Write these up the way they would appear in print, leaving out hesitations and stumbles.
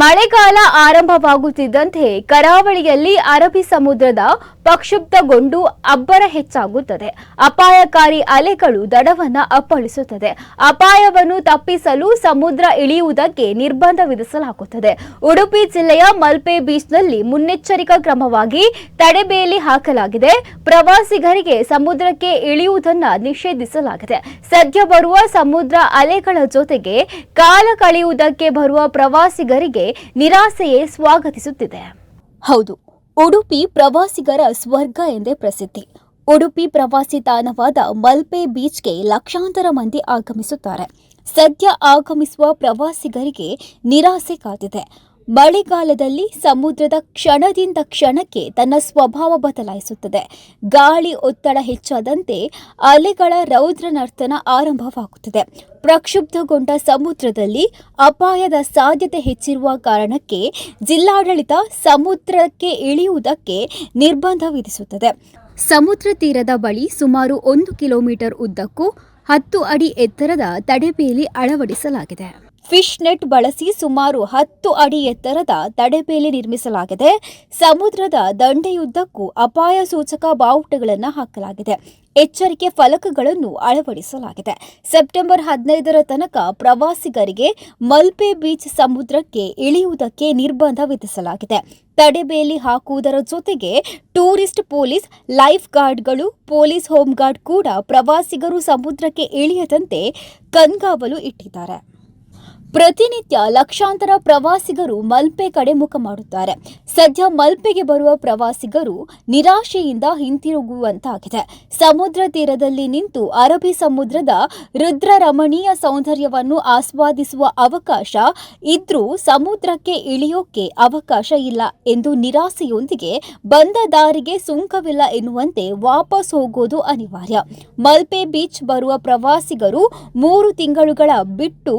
ಮಳೆಗಾಲ ಆರಂಭವಾಗುತ್ತಿದ್ದಂತೆ ಕರಾವಳಿಯಲ್ಲಿ ಅರಬ್ಬಿ ಸಮುದ್ರದ ಪ್ರಕ್ಷುಬ್ಧಗೊಂಡು ಅಬ್ಬರ ಹೆಚ್ಚಾಗುತ್ತದೆ. ಅಪಾಯಕಾರಿ ಅಲೆಗಳು ದಡವನ್ನು ಅಪ್ಪಳಿಸುತ್ತದೆ. ಅಪಾಯವನ್ನು ತಪ್ಪಿಸಲು ಸಮುದ್ರ ಇಳಿಯುವುದಕ್ಕೆ ನಿರ್ಬಂಧ ವಿಧಿಸಲಾಗುತ್ತದೆ. ಉಡುಪಿ ಜಿಲ್ಲೆಯ ಮಲ್ಪೆ ಬೀಚ್ನಲ್ಲಿ ಮುನ್ನೆಚ್ಚರಿಕಾ ಕ್ರಮವಾಗಿ ತಡೆಬೇಲಿ ಹಾಕಲಾಗಿದೆ. ಪ್ರವಾಸಿಗರಿಗೆ ಸಮುದ್ರಕ್ಕೆ ಇಳಿಯುವುದನ್ನು ನಿಷೇಧಿಸಲಾಗಿದೆ. ಸದ್ಯ ಬರುವ ಸಮುದ್ರ ಅಲೆಗಳ ಜೊತೆಗೆ ಕಾಲ ಕಳೆಯುವುದಕ್ಕೆ ಬರುವ ಪ್ರವಾಸಿಗರಿಗೆ ನಿರಾಸೆಯೇ ಸ್ವಾಗತಿಸುತ್ತಿದೆ. ಹೌದು, ಉಡುಪಿ ಪ್ರವಾಸಿಗರ ಸ್ವರ್ಗ ಎಂದೇ ಪ್ರಸಿದ್ಧಿ. ಉಡುಪಿ ಪ್ರವಾಸಿ ತಾಣವಾದ ಮಲ್ಪೆ ಬೀಚ್ಗೆ ಲಕ್ಷಾಂತರ ಮಂದಿ ಆಗಮಿಸುತ್ತಾರೆ. ಸದ್ಯ ಆಗಮಿಸುವ ಪ್ರವಾಸಿಗರಿಗೆ ನಿರಾಸೆ ಕಾದಿದೆ. ಮಳೆಗಾಲದಲ್ಲಿ ಸಮುದ್ರದ ಕ್ಷಣದಿಂದ ಕ್ಷಣಕ್ಕೆ ತನ್ನ ಸ್ವಭಾವ ಬದಲಾಯಿಸುತ್ತದೆ. ಗಾಳಿ ಒತ್ತಡ ಹೆಚ್ಚಾದಂತೆ ಅಲೆಗಳ ರೌದ್ರ ನರ್ತನ ಆರಂಭವಾಗುತ್ತದೆ. ಪ್ರಕ್ಷುಬ್ಧಗೊಂಡ ಸಮುದ್ರದಲ್ಲಿ ಅಪಾಯದ ಸಾಧ್ಯತೆ ಹೆಚ್ಚಿರುವ ಕಾರಣಕ್ಕೆ ಜಿಲ್ಲಾಡಳಿತ ಸಮುದ್ರಕ್ಕೆ ಇಳಿಯುವುದಕ್ಕೆ ನಿರ್ಬಂಧ ವಿಧಿಸುತ್ತದೆ. ಸಮುದ್ರ ತೀರದ ಬಳಿ ಸುಮಾರು 1 ಕಿಲೋಮೀಟರ್ ಉದ್ದಕ್ಕೂ 10 ಅಡಿ ಎತ್ತರದ ತಡೆಬೇಲಿ ಅಳವಡಿಸಲಾಗಿದೆ. ಫಿಶ್ ನೆಟ್ ಬಳಸಿ ಸುಮಾರು 10 ಅಡಿ ಎತ್ತರದ ತಡೆಬೇಲಿ ನಿರ್ಮಿಸಲಾಗಿದೆ. ಸಮುದ್ರದ ದಂಡೆಯುದ್ದಕ್ಕೂ ಅಪಾಯ ಸೂಚಕ ಬಾವುಟಗಳನ್ನು ಹಾಕಲಾಗಿದೆ. ಎಚ್ಚರಿಕೆ ಫಲಕಗಳನ್ನು ಅಳವಡಿಸಲಾಗಿದೆ. ಸೆಪ್ಟೆಂಬರ್ 15ರ ತನಕ ಪ್ರವಾಸಿಗರಿಗೆ ಮಲ್ಪೆ ಬೀಚ್ ಸಮುದ್ರಕ್ಕೆ ಇಳಿಯುವುದಕ್ಕೆ ನಿರ್ಬಂಧ ವಿಧಿಸಲಾಗಿದೆ. ತಡೆಬೇಲಿ ಹಾಕುವುದರ ಜೊತೆಗೆ ಟೂರಿಸ್ಟ್ ಪೊಲೀಸ್, ಲೈಫ್ ಗಾರ್ಡ್ಗಳು, ಪೊಲೀಸ್ ಹೋಮ್ ಗಾರ್ಡ್ ಕೂಡ ಪ್ರವಾಸಿಗರು ಸಮುದ್ರಕ್ಕೆ ಇಳಿಯದಂತೆ ಕಣ್ಗಾವಲು ಇಟ್ಟಿದ್ದಾರೆ. ಪ್ರತಿನಿತ್ಯ ಲಕ್ಷಾಂತರ ಪ್ರವಾಸಿಗರು ಮಲ್ಪೆ ಕಡೆ ಮುಖ ಮಾಡುತ್ತಾರೆ. ಸದ್ಯ ಮಲ್ಪೆಗೆ ಬರುವ ಪ್ರವಾಸಿಗರು ನಿರಾಶೆಯಿಂದ ಹಿಂತಿರುಗುವಂತಾಗಿದೆ. ಸಮುದ್ರ ತೀರದಲ್ಲಿ ನಿಂತು ಅರಬ್ಬಿ ಸಮುದ್ರದ ರುದ್ರ ರಮಣೀಯ ಸೌಂದರ್ಯವನ್ನು ಆಸ್ವಾದಿಸುವ ಅವಕಾಶ ಇದ್ರೂ ಸಮುದ್ರಕ್ಕೆ ಇಳಿಯೋಕೆ ಅವಕಾಶ ಇಲ್ಲ ಎಂದು ನಿರಾಸೆಯೊಂದಿಗೆ ಬಂದ ದಾರಿಗೆ ಸುಂಕವಿಲ್ಲ ಎನ್ನುವಂತೆ ವಾಪಸ್ ಹೋಗೋದು ಅನಿವಾರ್ಯ. ಮಲ್ಪೆ ಬೀಚ್ ಬರುವ ಪ್ರವಾಸಿಗರು 3 ತಿಂಗಳುಗಳ ಬಿಟ್ಟು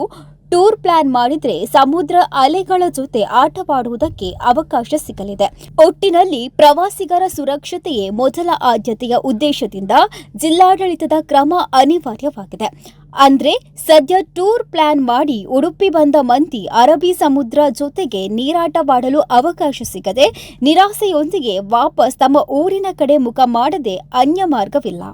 ಟೂರ್ ಪ್ಲಾನ್ ಮಾಡಿದ್ರೆ ಸಮುದ್ರ ಅಲೆಗಳ ಜೊತೆ ಆಟವಾಡುವುದಕ್ಕೆ ಅವಕಾಶ ಸಿಗಲಿದೆ. ಒಟ್ಟಿನಲ್ಲಿ ಪ್ರವಾಸಿಗರ ಸುರಕ್ಷತೆಯೇ ಮೊದಲ ಆದ್ಯತೆಯ ಉದ್ದೇಶದಿಂದ ಜಿಲ್ಲಾಡಳಿತದ ಕ್ರಮ ಅನಿವಾರ್ಯವಾಗಿದೆ. ಅಂದ್ರೆ ಸದ್ಯ ಟೂರ್ ಪ್ಲಾನ್ ಮಾಡಿ ಉಡುಪಿ ಬಂದ ಮಂದಿ ಅರಬ್ಬಿ ಸಮುದ್ರ ಜೊತೆಗೆ ನೀರಾಟವಾಡಲು ಅವಕಾಶ ಸಿಗದೆ ನಿರಾಸೆಯೊಂದಿಗೆ ವಾಪಸ್ ತಮ್ಮ ಊರಿನ ಕಡೆ ಮುಖ ಮಾಡದೆ ಅನ್ಯ ಮಾರ್ಗವಿಲ್ಲ.